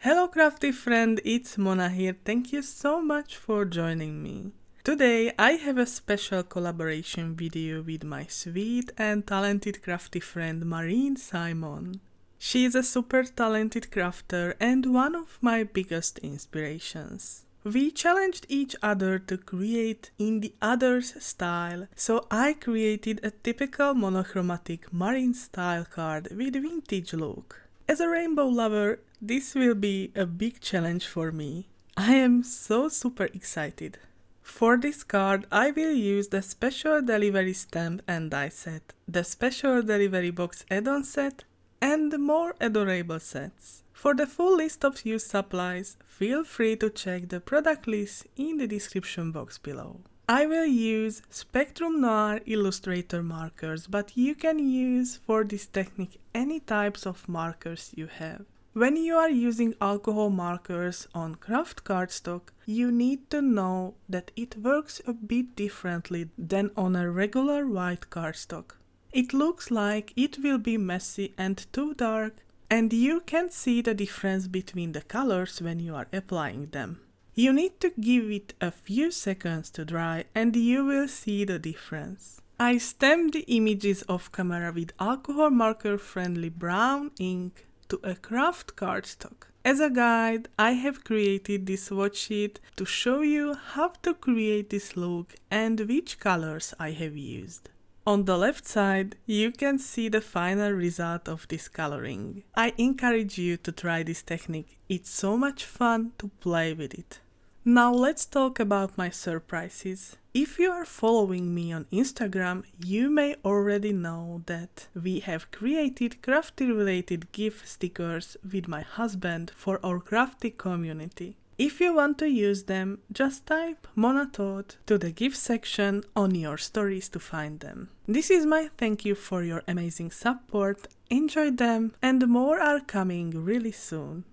Hello crafty friend, it's Mona here. Thank you so much for joining me. Today I have a special collaboration video with my sweet and talented crafty friend Marine Simon. She is a super talented crafter and one of my biggest inspirations. We challenged each other to create in the other's style, so I created a typical monochromatic marine style card with vintage look. As a rainbow lover, this will be a big challenge for me. I am so super excited. For this card, I will use the special delivery stamp and die set, the special delivery box add-on set, and more adorable sets. For the full list of used supplies, feel free to check the product list in the description box below. I will use Spectrum Noir Illustrator markers, but you can use for this technique any types of markers you have. When you are using alcohol markers on Kraft cardstock, you need to know that it works a bit differently than on a regular white cardstock. It looks like it will be messy and too dark, and you can see the difference between the colors when you are applying them. You need to give it a few seconds to dry and you will see the difference. I stamped the images off camera with alcohol marker friendly brown ink to a Kraft cardstock. As a guide, I have created this swatch sheet to show you how to create this look and which colors I have used. On the left side, you can see the final result of this coloring. I encourage you to try this technique, it's so much fun to play with it. Now let's talk about my surprises. If you are following me on Instagram, you may already know that we have created crafty related gift stickers with my husband for our crafty community. If you want to use them, just type Mona Toth to the gift section on your stories to find them. This is my thank you for your amazing support, enjoy them, and more are coming really soon.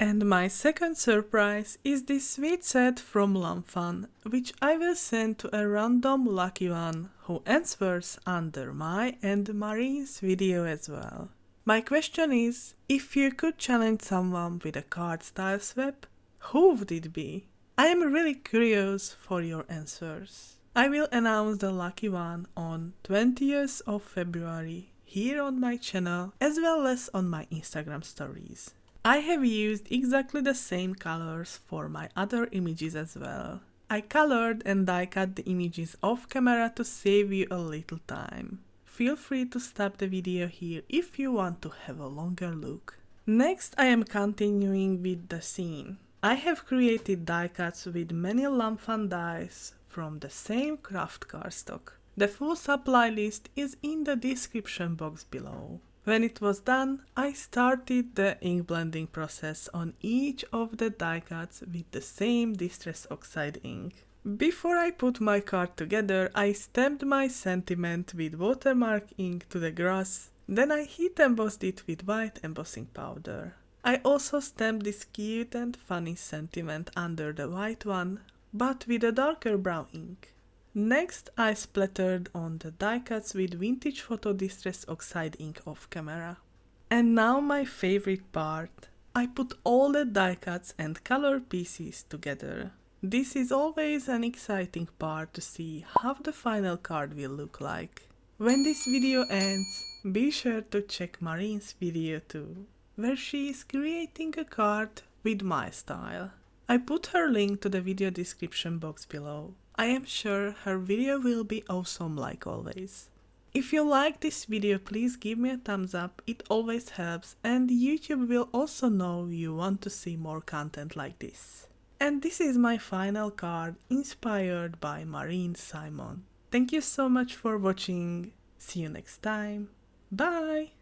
And my second surprise is this sweet set from lawnfawn, which I will send to a random lucky one who answers under my and Marine's video as well. My question is, if you could challenge someone with a card style swap, who would it be? I am really curious for your answers. I will announce the lucky one on 20th of February here on my channel as well as on my Instagram stories. I have used exactly the same colors for my other images as well. I colored and die cut the images off camera to save you a little time. Feel free to stop the video here if you want to have a longer look. Next I am continuing with the scene. I have created die cuts with many lawnfawn dies from the same Kraft cardstock. The full supply list is in the description box below. When it was done, I started the ink blending process on each of the die cuts with the same Distress Oxide ink. Before I put my card together, I stamped my sentiment with watermark ink to the grass, then I heat embossed it with white embossing powder. I also stamped this cute and funny sentiment under the white one, but with a darker brown ink. Next, I splattered on the die cuts with Vintage Photo Distress Oxide ink off camera. And now my favorite part. I put all the die cuts and color pieces together. This is always an exciting part to see how the final card will look like. When this video ends, be sure to check Marine's video too, where she is creating a card with my style. I put her link to the video description box below. I am sure her video will be awesome like always. If you like this video, please give me a thumbs up, it always helps, and YouTube will also know you want to see more content like this. And this is my final card inspired by Marine Simon. Thank you so much for watching, see you next time, bye!